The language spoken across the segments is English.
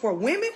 for women,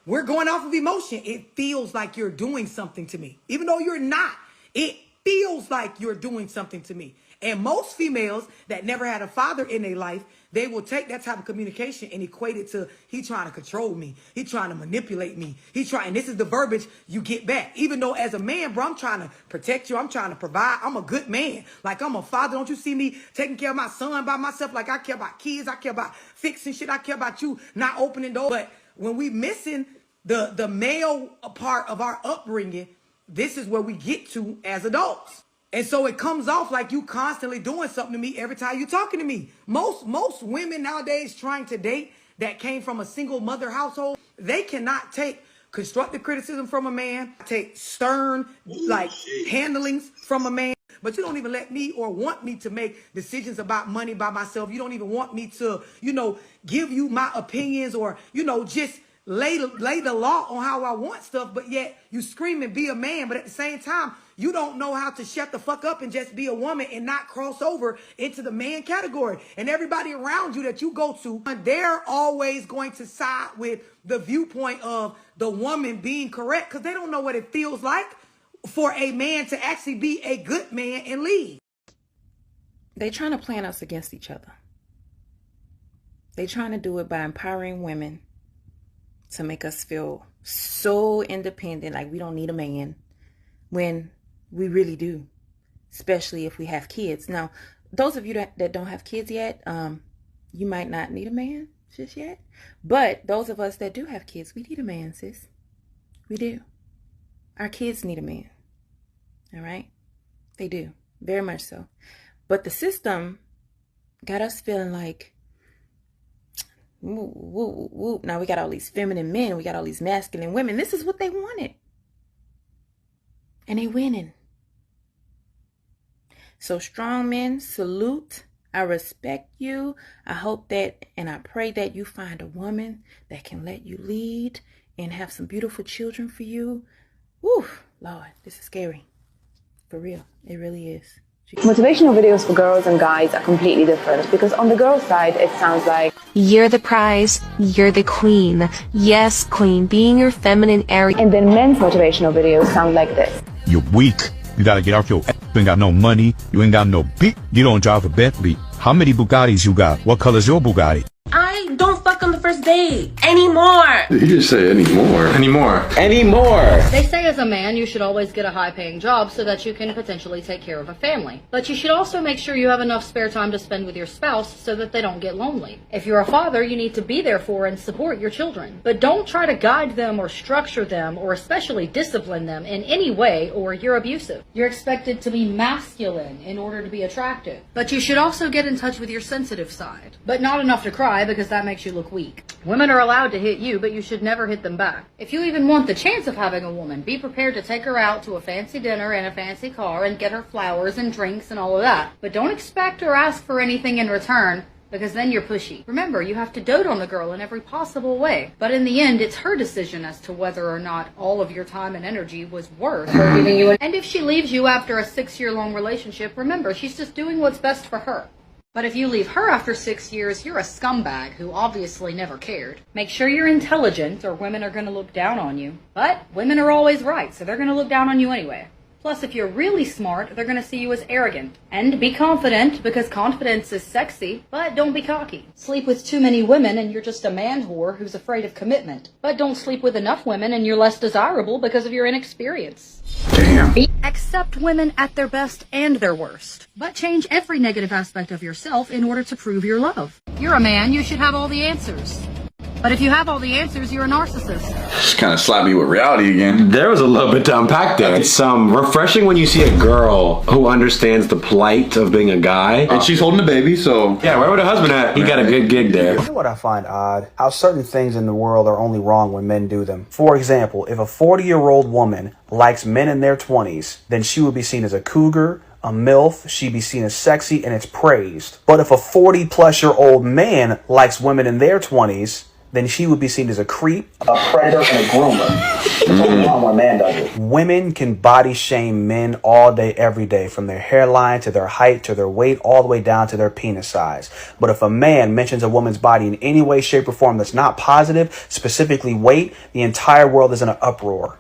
we're going off of emotion. It feels like you're doing something to me. Even though you're not, it feels like you're doing something to me. And most females that never had a father in their life, they will take that type of communication and equate it to, he trying to control me. He trying to manipulate me. And this is the verbiage you get back. Even though as a man, bro, I'm trying to protect you. I'm trying to provide. I'm a good man. Like, I'm a father. Don't you see me taking care of my son by myself? Like, I care about kids. I care about fixing shit. I care about you not opening doors. But when we missing the male part of our upbringing, this is where we get to as adults. And so it comes off like you constantly doing something to me every time you're talking to me. Most women nowadays trying to date that came from a single mother household, they cannot take constructive criticism from a man, take stern handlings from a man. But you don't even let me or want me to make decisions about money by myself. You don't even want me to, give you my opinions or, just lay the law on how I want stuff. But yet you scream and be a man. But at the same time, you don't know how to shut the fuck up and just be a woman and not cross over into the man category. And everybody around you that you go to, they're always going to side with the viewpoint of the woman being correct because they don't know what it feels like for a man to actually be a good man and lead. They're trying to plan us against each other. They're trying to do it by empowering women to make us feel so independent, like we don't need a man, when we really do, especially if we have kids. Now, those of you that don't have kids yet, you might not need a man just yet. But those of us that do have kids, we need a man, sis. We do. Our kids need a man. All right? They do. Very much so. But the system got us feeling like, woo, woo, woo. Now we got all these feminine men. We got all these masculine women. This is what they wanted. And they winning. So strong men, salute. I respect you. I hope that and I pray that you find a woman that can let you lead and have some beautiful children for you. Woo, Lord, this is scary. For real. It really is. Motivational videos for girls and guys are completely different because on the girl side, it sounds like, you're the prize, you're the queen. Yes, queen, being your feminine area. And then men's motivational videos sound like this. You're weak. You gotta get off your ass. You ain't got no money. You ain't got no beat. You don't drive a Bentley. How many Bugattis you got? What color's your Bugatti? I don't fuck on the first date anymore. You just say anymore. Anymore. They say as a man you should always get a high-paying job so that you can potentially take care of a family. But you should also make sure you have enough spare time to spend with your spouse so that they don't get lonely. If you're a father, you need to be there for and support your children. But don't try to guide them or structure them or especially discipline them in any way or you're abusive. You're expected to be masculine in order to be attractive. But you should also get in touch with your sensitive side. But not enough to cry because that makes you look weak. Women are allowed to hit you, but you should never hit them back. If you even want the chance of having a woman, be prepared to take her out to a fancy dinner in a fancy car and get her flowers and drinks and all of that. But don't expect or ask for anything in return, because then you're pushy. Remember, you have to dote on the girl in every possible way. But in the end, it's her decision as to whether or not all of your time and energy was worth her giving you. And if she leaves you after a 6-year-long relationship, remember, she's just doing what's best for her. But if you leave her after 6 years, you're a scumbag who obviously never cared. Make sure you're intelligent or women are going to look down on you. But women are always right, so they're going to look down on you anyway. Plus, if you're really smart, they're going to see you as arrogant. And be confident, because confidence is sexy, but don't be cocky. Sleep with too many women and you're just a man whore who's afraid of commitment. But don't sleep with enough women and you're less desirable because of your inexperience. Damn. Accept women at their best and their worst. But change every negative aspect of yourself in order to prove your love. You're a man, you should have all the answers. But if you have all the answers, you're a narcissist. Just kind of slapped me with reality again. There was a little bit to unpack there. It's refreshing when you see a girl who understands the plight of being a guy. And she's holding a baby, so... Yeah, where would her husband at? He got a good gig there. You know what I find odd? How certain things in the world are only wrong when men do them. For example, if a 40-year-old woman likes men in their 20s, then she would be seen as a cougar, a MILF, she'd be seen as sexy, and it's praised. But if a 40-plus-year-old man likes women in their 20s, then she would be seen as a creep, a predator, and a groomer. It's only wrong when a man does it. Women can body shame men all day, every day, from their hairline to their height to their weight, all the way down to their penis size. But if a man mentions a woman's body in any way, shape, or form that's not positive, specifically weight, the entire world is in an uproar.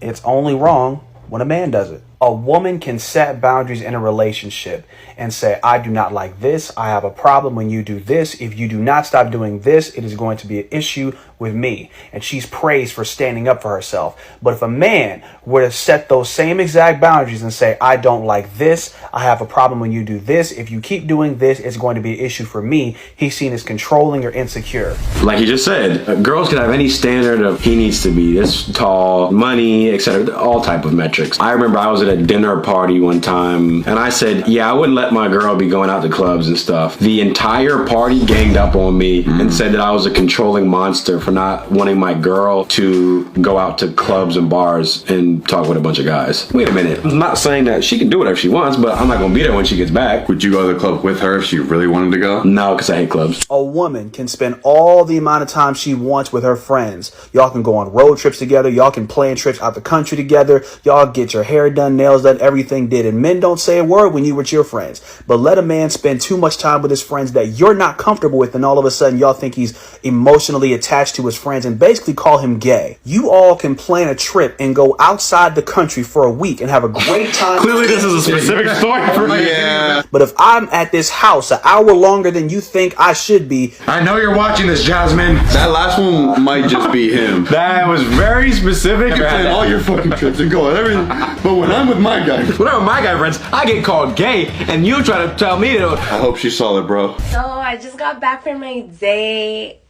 It's only wrong when a man does it. A woman can set boundaries in a relationship and say, I do not like this. I have a problem when you do this. If you do not stop doing this, it is going to be an issue with me. And she's praised for standing up for herself. But if a man were to set those same exact boundaries and say, I don't like this. I have a problem when you do this. If you keep doing this, it's going to be an issue for me. He's seen as controlling or insecure. Like he just said, girls can have any standard of he needs to be this tall, money, etc., all type of metrics. I remember I was at a dinner party one time and I said, yeah, I wouldn't let my girl be going out to clubs and stuff. The entire party ganged up on me and said that I was a controlling monster for not wanting my girl to go out to clubs and bars and talk with a bunch of guys. Wait a minute. I'm not saying that she can do whatever she wants, but I'm not going to be there when she gets back. Would you go to the club with her if she really wanted to go? No, because I hate clubs. A woman can spend all the amount of time she wants with her friends. Y'all can go on road trips together. Y'all can plan trips out the country together. Y'all get your hair done, nails done, everything did. And men don't say a word when you with your friends. But let a man spend too much time with his friends that you're not comfortable with, and all of a sudden y'all think he's emotionally attached to his friends and basically call him gay. You all can plan a trip and go outside the country for a week and have a great time. Clearly this is a specific story for me. Yeah. But if I'm at this house an hour longer than you think I should be, I know you're watching this, Jasmine. That last one might just be him. That was very specific. You can plan all your fucking trips and go on everything. But when I'm with my guy, whenever my guy friends, I get called gay, and you try to tell me to. I hope she's solid, bro. So I just got back from my date.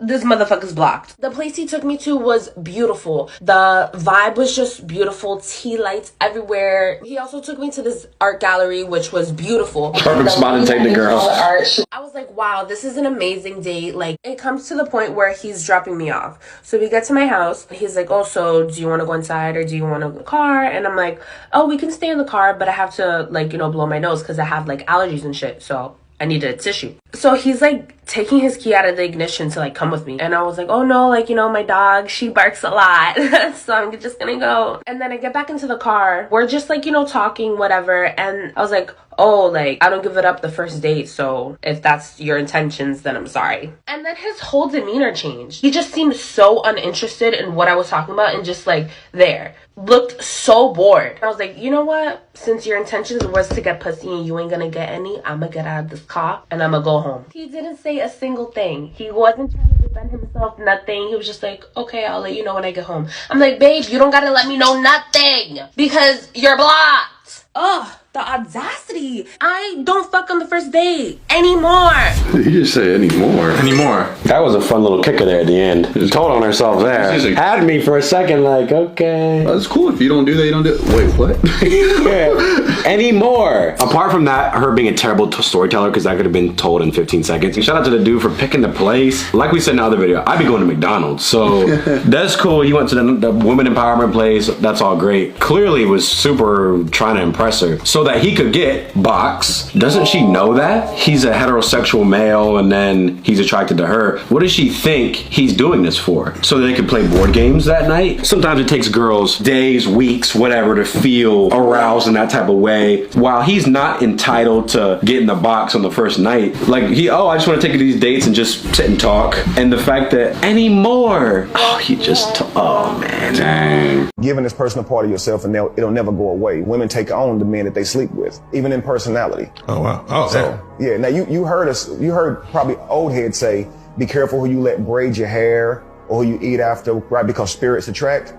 This motherfucker's blocked. The place he took me to was beautiful. The vibe was just beautiful. Tea lights everywhere. He also took me to this art gallery, which was beautiful. Perfect spot to take the girl. I was like, wow, this is an amazing date. Like, it comes to the point where he's dropping me off. So we get to my house. He's like, oh, so do you want to go inside or do you want to go in the car? And I'm like, oh, we can stay in the car, but I have to, like, blow my nose because I have, like, allergies and shit. So I needed a tissue. So he's like taking his key out of the ignition to like come with me. And I was like, oh no, like, my dog, she barks a lot. So I'm just gonna go. And then I get back into the car. We're just like, talking, whatever. And I was like, oh, like, I don't give it up the first date. So if that's your intentions, then I'm sorry. And then his whole demeanor changed. He just seemed so uninterested in what I was talking about and just like there. Looked so bored. I was like, you know what? Since your intentions was to get pussy and you ain't gonna get any, I'm gonna get out of this car and I'm gonna go home. He didn't say a single thing. He wasn't trying to defend himself, nothing. He was just like, okay, I'll let you know when I get home. I'm like, babe, you don't gotta let me know nothing because you're blocked. Ugh. The audacity. I don't fuck on the first date anymore. You just say anymore. Anymore. That was a fun little kicker there at the end. Told on herself there. Had me for a second like, okay. That's cool. If you don't do that, you don't do it. Wait, what? Yeah. Anymore. Apart from that, her being a terrible storyteller, because that could have been told in 15 seconds. And shout out to the dude for picking the place. Like we said in the other video, I'd be going to McDonald's. So that's cool. He went to the women empowerment place. That's all great. Clearly was super trying to impress her. So that he could get box. Doesn't she know that? He's a heterosexual male and then he's attracted to her. What does she think he's doing this for? So they can play board games that night? Sometimes it takes girls days, weeks, whatever to feel aroused in that type of way. While he's not entitled to get in the box on the first night. Like I just want to take you to these dates and just sit and talk. And the fact that anymore. Oh man. Dang. Giving this person a part of yourself and it'll never go away. Women take on the men that they sleep with, even in personality. Oh wow. Oh so yeah. Now you heard probably old heads say, be careful who you let braid your hair or who you eat after, right? Because spirits attract.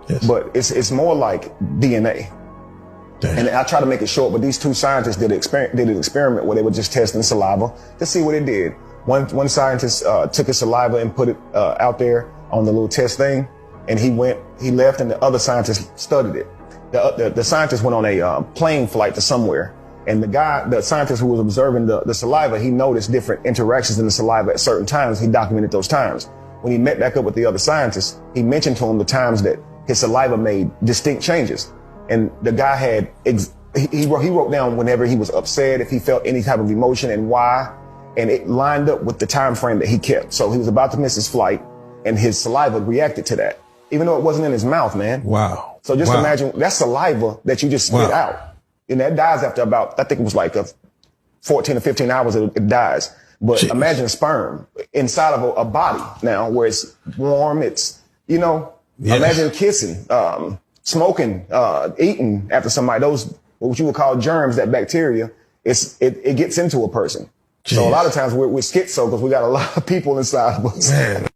Yes. But it's more like DNA. Damn. And I try to make it short, but these two scientists did an experiment where they were just testing saliva to see what it did. One scientist took his saliva and put it out there on the little test thing, and he left, and the other scientist studied it. The scientist went on a plane flight to somewhere, and the scientist who was observing the saliva, he noticed different interactions in the saliva at certain times. He documented those times. When he met back up with the other scientist, he mentioned to him the times that his saliva made distinct changes. And the guy had, he wrote down whenever he was upset, if he felt any type of emotion and why. and it lined up with the time frame that he kept. So he was about to miss his flight, and his saliva reacted to that, even though it wasn't in his mouth, man. Wow. So just imagine that's saliva that you just spit out. And that dies after about, I think it was like 14 or 15 hours it dies. But imagine sperm inside of a body now where it's warm, it's, you know, imagine kissing, smoking, eating after somebody, those, what you would call germs, that bacteria, it gets into a person. So a lot of times we're schizo because we got a lot of people inside of us. Man.